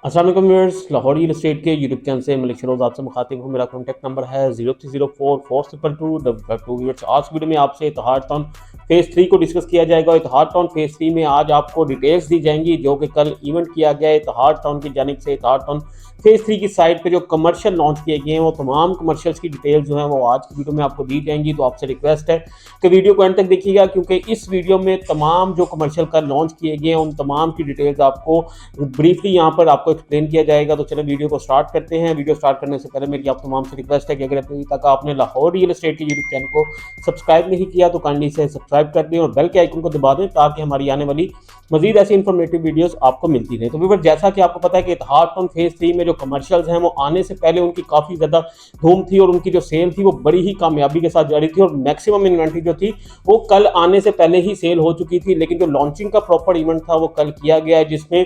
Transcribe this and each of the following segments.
अस्सलाम वालेकुम viewers, Lahore real estate के यूट्यूब चैनल से मलिक शरोज आपसे मुखातिब हूँ। मेरा कॉन्टैक्ट नंबर है 03044222। व्यूअर्स, आज वीडियो में आपसे इत्तेहाद टाउन फेज़ 3 को डिस्कस किया जाएगा। इत्तेहाद टाउन फेज़ 3 में आज आपको डिटेल्स दी जाएंगी जो कि कल इवेंट किया गया है इत्तेहाद टाउन की जानिब से। इत्तेहाद टाउन फेज़ 3 की साइट पे जो कमर्शियल लॉन्च किए गए हैं वो तमाम कमर्शियल्स की डिटेल्स जो हैं वो आज की वीडियो में आपको दी जाएंगी। तो आपसे रिक्वेस्ट है कि वीडियो को एंड तक देखिएगा, क्योंकि इस वीडियो में तमाम जो कमर्शियल का लॉन्च किए गए हैं उन तमाम की डिटेल्स आपको ब्रीफली यहाँ पर आपको एक्सप्लेन किया जाएगा। तो चलिए वीडियो को स्टार्ट करते हैं। वीडियो स्टार्ट करने से पहले मेरी आप तमाम से रिक्वेस्ट है कि अगर अभी तक आपने लाहौर रियल एस्टेट के यूट्यूब चैनल को सब्सक्राइब नहीं किया तो काइंडली से सब्सक्राइब कर दें और बेल के आइकन को दबा दें ताकि हमारी आने वाली मजीद ऐसी इंफॉर्मेटिव वीडियोस आपको मिलती रहे। तो व्यूअर, जैसा कि आपको पता है कि इत्तेहाद टाउन फेज़ 3 में जो कमर्शियल्स हैं वो आने से पहले उनकी काफ़ी ज़्यादा धूम थी और उनकी जो सेल थी वो बड़ी ही कामयाबी के साथ जारी थी और मैक्सिमम इन्वेंट्री जो थी वो कल आने से पहले ही सेल हो चुकी थी। लेकिन जो लॉन्चिंग का प्रॉपर इवेंट था वो कल किया गया है, जिसमें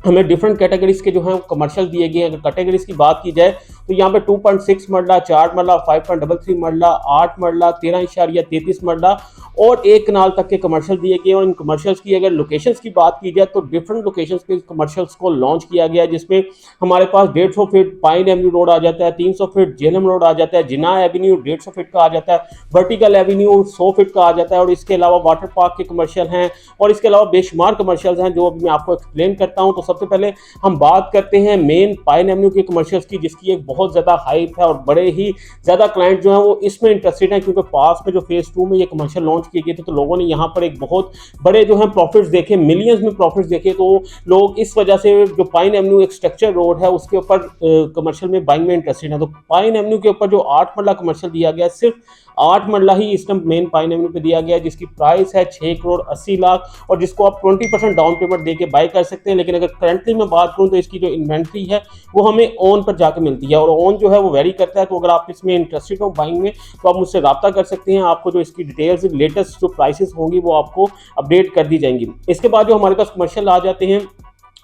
हमें डिफरेंट कैटेगरीज के जो हैं कमर्शियल दिए गए हैं। अगर कैटेगरीज की बात की जाए तो यहाँ पे 2.6 मरला, 4 मरला, 5.33 मरला, 8 मरला, 13.33 मरला और 1 कनाल तक के कमर्शियल दिए गए हैं। और इन कमर्शियल्स की अगर लोकेशंस की बात की जाए तो डिफरेंट लोकेशंस पे कमर्शियल्स को लॉन्च किया गया है, जिसमें हमारे पास 150 फीट पाइन एवेन्यू रोड आ जाता है, 300 फीट जेलम रोड आ जाता है, जिना एवेन्यू 150 फीट का आ जाता है, वर्टिकल एवेन्यू 100 फीट का आ जाता है और इसके अलावा वाटर पार्क के कमर्शियल हैं और इसके अलावा बेशुमार कमर्शियल्स हैं जो अभी मैं आपको एक्सप्लेन करता हूँ। तो सबसे पहले हम बात करते हैं मेन पाइन एवेन्यू के कमर्शियल्स की, जिसकी एक बहुत ज़्यादा हाइप है और बड़े ही ज़्यादा क्लाइंट जो हैं वो इसमें इंटरेस्टेड हैं, क्योंकि पास में जो फेज़ 2 में ये कमर्शियल लॉन्च किए गए थे तो लोगों ने यहाँ पर एक बहुत बड़े जो हैं प्रॉफिट्स देखे, मिलियंस में प्रॉफिट्स देखे। तो लोग इस वजह से जो पाइन एवेन्यू एक स्ट्रक्चर रोड है उसके ऊपर कमर्शियल में बाइंग में इंटरेस्टेड है। तो पाइन एवेन्यू के ऊपर जो 8 मरला कमर्शियल दिया गया है, सिर्फ 8 मरला ही इस टाइम मेन पाइन एवेन्यू पे दिया गया है, जिसकी प्राइस है 6 करोड़ 80 लाख और जिसको आप 20% डाउन पेमेंट देके बाय कर सकते हैं। लेकिन अगर करंटली मैं बात करूं तो इसकी जो इन्वेंट्री है वो हमें ऑन पर जाकर मिलती है और ऑन जो है वो वेरी करता है। तो अगर आप इसमें इंटरेस्टेड हो बाइंग में तो आप मुझसे रब्ता कर सकते हैं। आपको जो इसकी डिटेल्स लेटेस्ट जो प्राइसेस होंगी वो आपको अपडेट कर दी जाएंगी। इसके बाद जो हमारे पास कमर्शियल आ जाते हैं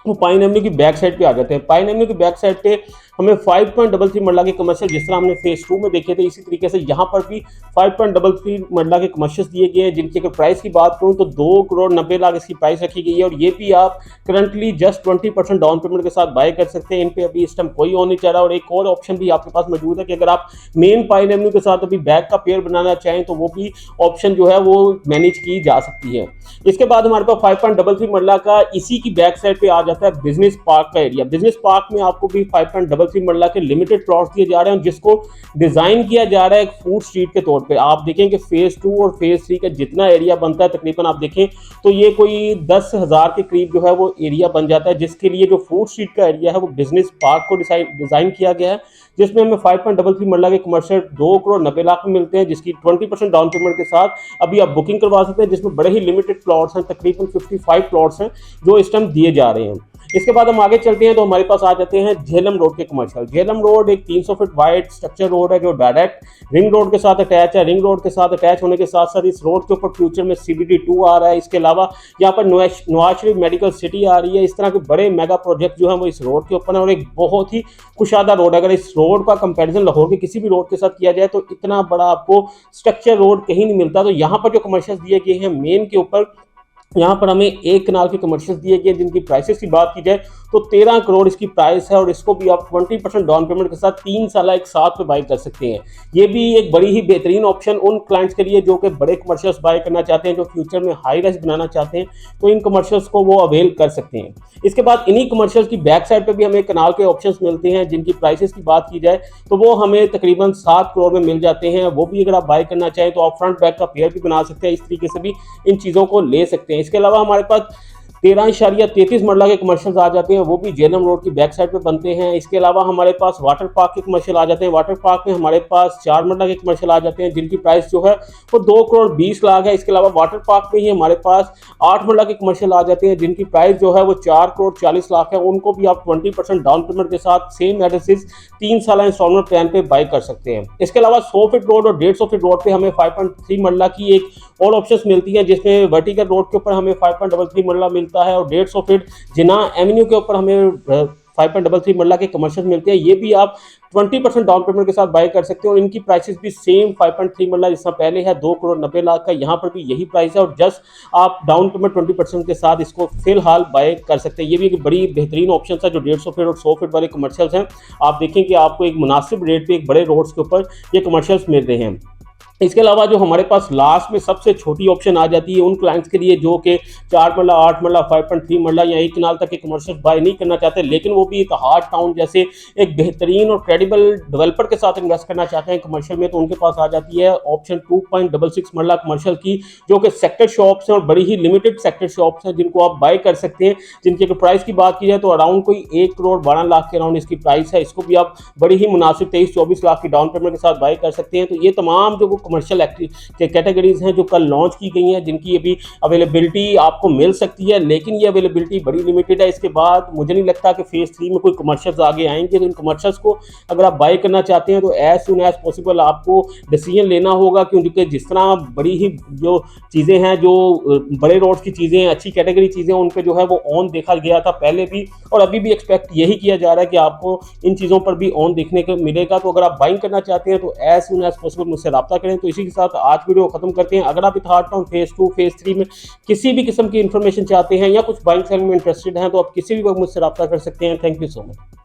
वो पाइन एवेन्यू की बैक साइड पे आ जाते हैं। पाइन एवेन्यू की बैक साइड पे हमें 5.33 मरला के कमर्शियल जिस तरह हमने फेज़ 2 में देखे थे इसी तरीके से यहाँ पर भी 5.33 मरला के कमर्शियल दिए गए हैं, जिनकी अगर प्राइस की बात करूँ तो 2 करोड़ 90 लाख इसकी प्राइस रखी गई है और ये भी आप करंटली जस्ट 20% डाउन पेमेंट के साथ बाय कर सकते हैं। इन पे अभी इस टाइम कोई ऑन नहीं चल रहा और एक और ऑप्शन भी आपके पास मौजूद है कि अगर आप मेन पाइन एवेन्यू के साथ अभी बैक का पेयर बनाना चाहें तो वो भी ऑप्शन जो है वो मैनेज की जा सकती है। इसके बाद हमारे पास 5.33 मरला का इसी की बैक साइड पे आ जाता है बिजनेस पार्क का एरिया। बिजनेस पार्क में आपको भी 5.33 मरला के लिमिटेड प्लॉट्स दिए जा रहे हैं जिसको डिजाइन किया जा रहा है एक फूड स्ट्रीट के तौर पे। आप देखें कि फेज़ 2 और फेज़ 3 का जितना एरिया बनता है तकरीबन आप देखें तो ये कोई 10,000 के करीब जो है वो एरिया बन जाता है, जिसके लिए जो फूड स्ट्रीट का एरिया है वो बिजनेस पार्क को डिजाइन किया गया है, जिसमें हमें 5.33 मरला के कमर्शियल 2 करोड़ 90 लाख में मिलते हैं, जिसकी 20% डाउन पेमेंट के साथ अभी आप बुकिंग करवा सकते हैं, जिसमें बड़े ही लिमिटेड प्लॉट्स हैं, तकरीबन 55 प्लॉट्स हैं जो इस टाइम दिए जा रहे हैं। इसके बाद हम आगे चलते हैं तो हमारे पास आ जाते हैं झेलम रोड के कमर्शियल। झेलम रोड एक 300 फीट वाइड स्ट्रक्चर रोड है जो डायरेक्ट रिंग रोड के साथ अटैच है। रिंग रोड के साथ अटैच होने के साथ साथ इस रोड के ऊपर फ्यूचर में CBD 2 आ रहा है। इसके अलावा यहाँ पर नवाज शरीफ मेडिकल सिटी आ रही है। इस तरह के बड़े मेगा प्रोजेक्ट जो है वो इस रोड के ऊपर है और एक बहुत ही कुशादा रोड है। अगर इस रोड का कंपेरिजन लाहौर के किसी भी रोड के साथ किया जाए तो इतना बड़ा आपको स्ट्रक्चर रोड कहीं नहीं मिलता। तो यहाँ पर जो कमर्शियल दिए गए हैं मेन के ऊपर, यहाँ पर हमें 1 कनाल के कमर्शियल दिए गए जिनकी प्राइसेस की बात की जाए तो 13 करोड़ इसकी प्राइस है और इसको भी आप 20% डाउन पेमेंट के साथ 3 साल एक साथ पे बाय कर सकते हैं। ये भी एक बड़ी ही बेहतरीन ऑप्शन उन क्लाइंट्स के लिए जो कि बड़े कमर्शियल्स बाय करना चाहते हैं, जो फ्यूचर में हाई राइज बनाना चाहते हैं, तो इन कमर्शियल्स को वो अवेल कर सकते हैं। इसके बाद इन्हीं कमर्शियल्स की बैक साइड पर भी हमें कनाल के ऑप्शन मिलते हैं जिनकी प्राइसेस की बात की जाए तो वो हमें तकरीबन 7 करोड़ में मिल जाते हैं। वो भी अगर आप बाय करना चाहें तो आप फ्रंट बैक का पेयर भी बना सकते हैं, इस तरीके से भी इन चीज़ों को ले सकते हैं। इसके अलावा हमारे पास 13.33 मरला के कमर्शियल्स आ जाते हैं, वो भी जेलम रोड की बैक साइड पे बनते हैं। इसके अलावा हमारे पास वाटर पार्क के कमर्शियल आ जाते हैं। वाटर पार्क में हमारे पास 4 मरला के कमर्शियल आ जाते हैं जिनकी प्राइस जो है वो 2 करोड़ 20 लाख है। इसके अलावा वाटर पार्क में ही हमारे पास 8 मरला के कमर्शियल आ जाते हैं जिनकी प्राइस जो है वो 4 करोड़ 40 लाख है। उनको भी आप 20% डाउन पेमेंट के साथ सेम एड्रेसेस 3 साल इंस्टॉलमेंट प्लान पे बाय कर सकते हैं। इसके अलावा 100 फीट रोड और 150 फीट रोड पे हमें 5.3 मरला की एक और ऑप्शन मिलती है, जिसमें वर्टिकल रोड के ऊपर हमें 5.33 मरला मिलता है और 150 फीट जिना एवेन्यू के ऊपर हमें 5.33 मरला के कमर्शियल मिलते हैं, ये भी आप 20% डाउन पेमेंट के साथ बाय कर सकते हो। और इनकी प्राइसेस भी सेम 5.3 मरला जिसका पहले है 2,90,00,000 का, यहाँ पर भी यही प्राइस है और जस्ट आप डाउन पेमेंट 20% के साथ इसको फिलहाल बाय कर सकते हैं। ये भी एक बड़ी बेहतरीन ऑप्शन है। जो 150 फीट और 100 फीट वाले कमर्शियल्स हैं, आप देखें कि आपको एक मुनासिब रेट पे एक बड़े रोड्स के ऊपर ये कमर्शियल्स मिल रहे हैं। इसके अलावा जो हमारे पास लास्ट में सबसे छोटी ऑप्शन आ जाती है उन क्लाइंट्स के लिए जो कि 4 मरला, 8 मरला, 5.3 मरला या 1 कनाल तक के कमर्शियल बाय नहीं करना चाहते, लेकिन वो भी एक हार्ट टाउन जैसे एक बेहतरीन और क्रेडिबल डेवलपर के साथ इन्वेस्ट करना चाहते हैं कमर्शियल में, तो उनके पास आ जाती है ऑप्शन 2.66 मरला कमर्शियल की, जो कि सेक्टर शॉप्स हैं और बड़ी ही लिमिटेड सेक्टर शॉप्स हैं जिनको आप बाय कर सकते हैं, जिनकी अगर प्राइस की बात की जाए तो अराउंड कोई 1,12,00,000 के अराउंड इसकी प्राइस है। इसको भी आप बड़ी ही मुनासिब 23-24 लाख की डाउन पेमेंट के साथ बाय कर सकते हैं। तो ये तमाम जो कमर्शियल कैटेगरीज हैं जो कल लॉन्च की गई हैं, जिनकी अभी अवेलेबिलिटी आपको मिल सकती है, लेकिन ये अवेलेबिलिटी बड़ी लिमिटेड है। इसके बाद मुझे नहीं लगता कि फेज 3 में कोई कमर्शियल्स आगे आएंगे। तो इन कमर्शियल्स को अगर आप बाय करना चाहते हैं तो एज सुन एज पॉसिबल आपको डिसीजन लेना होगा, क्योंकि जिस तरह बड़ी ही जो चीज़ें हैं, जो बड़े रोड्स की चीज़ें हैं, अच्छी कैटेगरी चीज़ें, उन पर जो है वो ऑन देखा गया था पहले भी और अभी भी एक्सपेक्ट यही किया जा रहा है कि आपको इन चीज़ों पर भी ऑन देखने को मिलेगा। तो अगर आप बाइंग करना चाहते हैं तो एज सुन एज पॉसिबल मुझसे रब्ता करें। तो इसी के साथ आज वीडियो खत्म करते हैं। अगर आप इत्तेहाद टाउन फेज 2 फेज 3 में किसी भी किस्म की इन्फॉर्मेशन चाहते हैं या कुछ बाइंग सेलिंग में इंटरेस्टेड हैं तो आप किसी भी वक्त मुझसे रब्ता कर सकते हैं। Thank you so much.